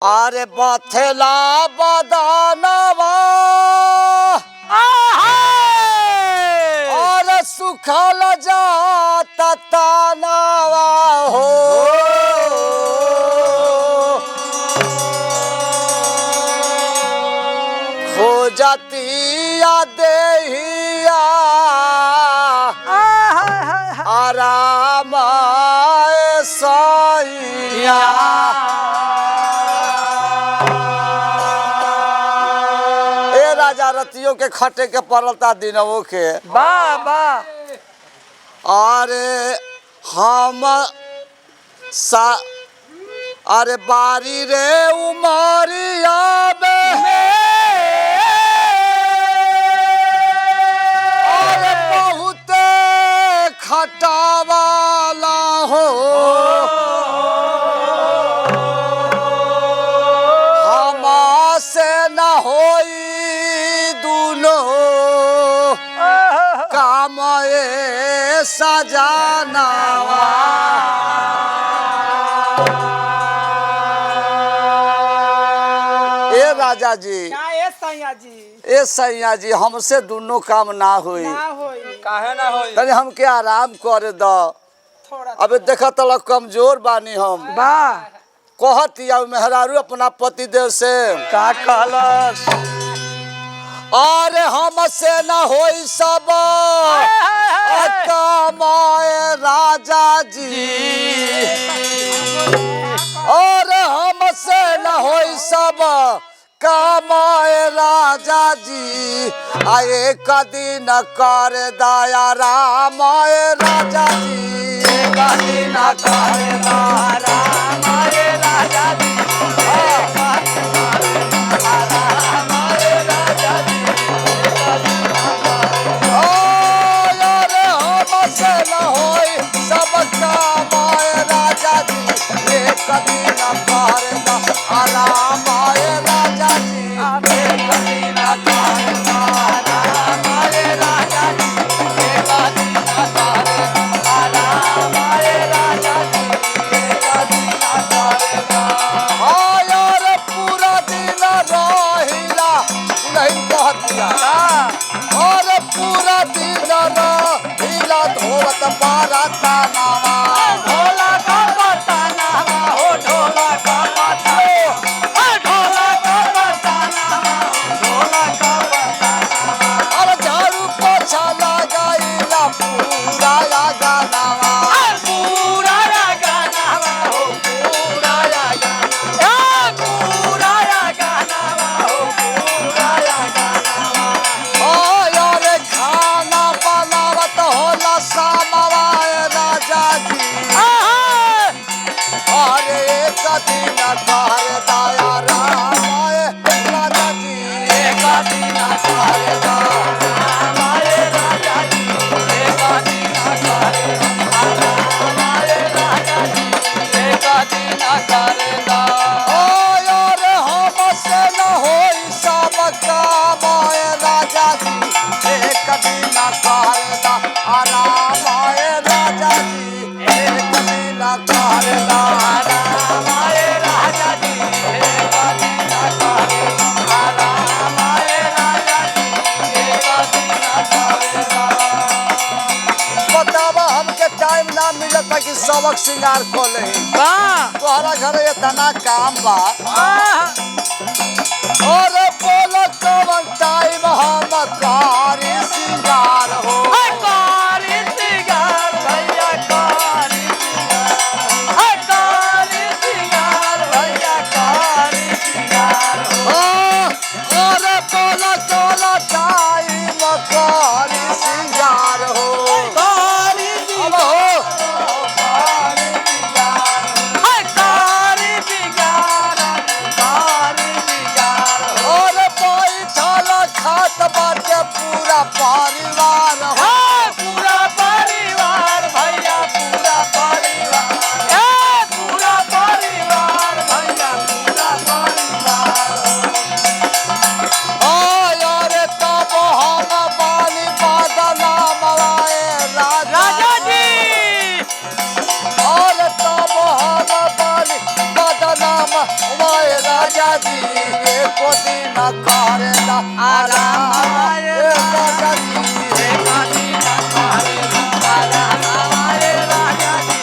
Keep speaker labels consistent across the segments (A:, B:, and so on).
A: अरे बथेला बदनवा और सुखल जाता तनवा हो खोजतिया देहिया आराम सैया राजा रतियों के खटे के पड़ता दिनवों के
B: बाबा
A: अरे हम अरे बारी रे उमरिया अरे बहुत खटावाला हो हम से न होई काम सजानावा ए राजा जी ए सैया जी हमसे दोनों काम ना होई
B: काहे ना होई
A: तनी हमके आराम करे दो अबे देखा तल कमजोर बानी हम
B: बा
A: कहतिया मेहरारू अपना पति देव से
B: का कहलस
A: अरे हमसे न होई सब कमाए राजा जी और हमसे न होई सब कमाए राजा जी आए कदी न कर दया राम राजा जी कदी न कर दया राम राजा जी कभी न करदा आराम आए राजा जी कभी न करदा आराम आए राजा जी कभी न करदा आराम आए राजा जी कभी न करदा यार पूरा दिन रहिला नहीं कहतिया और पूरा दिन रहिला धोवत पारता नावा भोला का सबक श्रृंगार खोले तोहरा घर इतना काम बा और बोलो कौन टाइम हम कारी श्रृंगार हो
B: कारी श्रृंगार भैया कारी श्रृंगार भैया कारी श्रृंगार
A: और बोलो कौन टाइम कारी श्रृंगार हो राजा जी एको दिन करेला आराम ए राजा जी
B: एको दिन करेला आराम ए राजा जी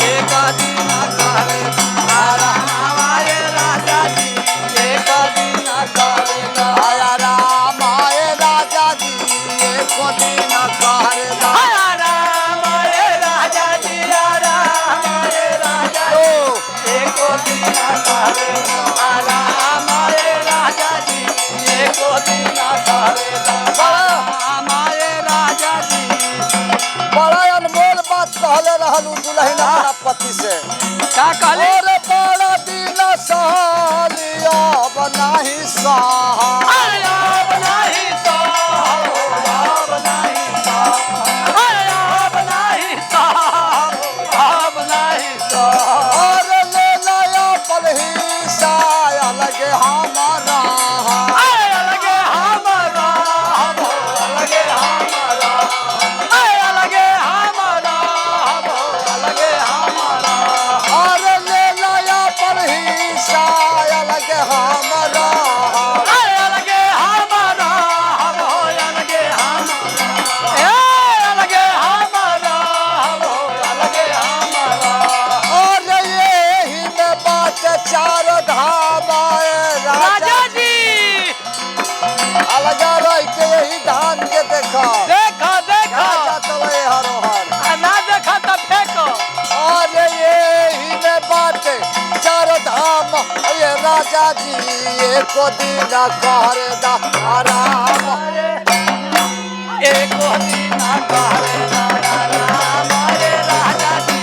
B: एको दिन करेला आराम ए राजा जी एको दिन करेला
A: आराम ए राजा जी एको दिन करेला
B: आराम ए राजा जी आराम ए राजा जी एको दिन करेला आराम ए राजा जी एको दिन करेला आराम ए राजा जी
A: बड़ा अनमोल बात कहले रहलू दुल्हन अपना पति से
B: का कहले
A: और बड़ा दिन सहलिया बनाही सहा
B: आराम नहीं तो आराम नहीं तो आराम नहीं तो आराम नहीं तो
A: और ले नया पलही साया लगे हमारा
B: अलगे हमारा अलगे हमारा अलगे हमारा अलगे हमारा
A: और ले नया पलही साया लगे हमारा
B: अलगे हमारा अलगे हमारा अलगे हमारा अलगे हमारा
A: और यही में बात चार धामा राजा
B: राजा जी
A: अलगा रह के यही धान के देखा
B: देखो देखो
A: राजा तले हरोहर
B: ना देखा तो फेंको
A: और यही में बात चार धाम ये राजा जी एको दिन करेला आराम
B: एको दिन करेला आराम रे राजा जी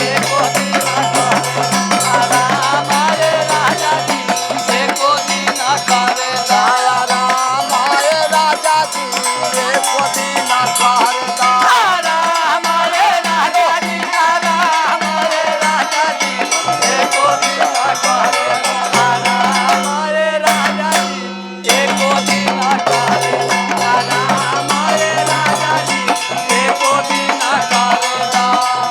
B: एको दिन करेला आराम रे राजा जी एको दिन करेला
A: आराम ये राजा जी एको दिन करेला
B: आराम रे राजा जी आराम रे राजा जी एको दिन करेला आराम रे राजा जी एको दिन करेला आराम रे राजा जी एको दिन करेला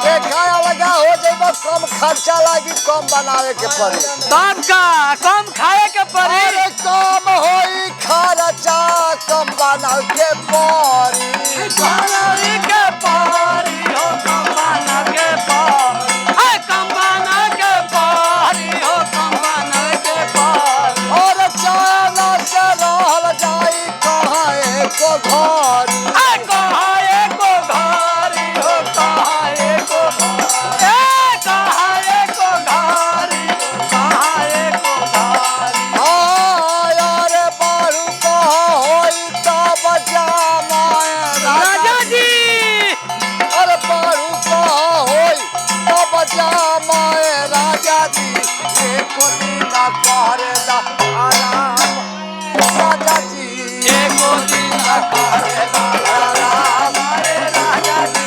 A: देखा अलगा हो जाइबा कम खर्चा लागी कम बनावे के पड़ी
B: कम का कम खाए के पड़ी
A: अरे कम होई खर्चा कम बनावे के पड़ी
B: बनाने के पारी हो कम बना के पारी है कम बना के पारी हो कम बना के पारी
A: और चैन से रहल जाई कहाँ एको घड़ी
B: है कहाँ एको घारी हो कहाँ एको घारी कहाँ एको घारी कहाँ एको घारी
A: अरे बारू कहाँ होई तब जामाए
B: राजा जी
A: अरे बारू कहाँ होई तब जामाए राजा जी एको दिन करेला आराम राजा जी
B: एको दिन करेला आराम रे राजा जी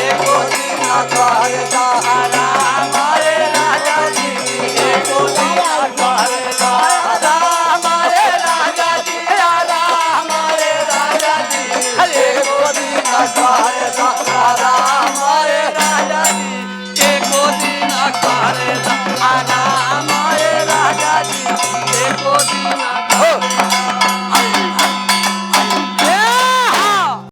B: एको दिन करेला आराम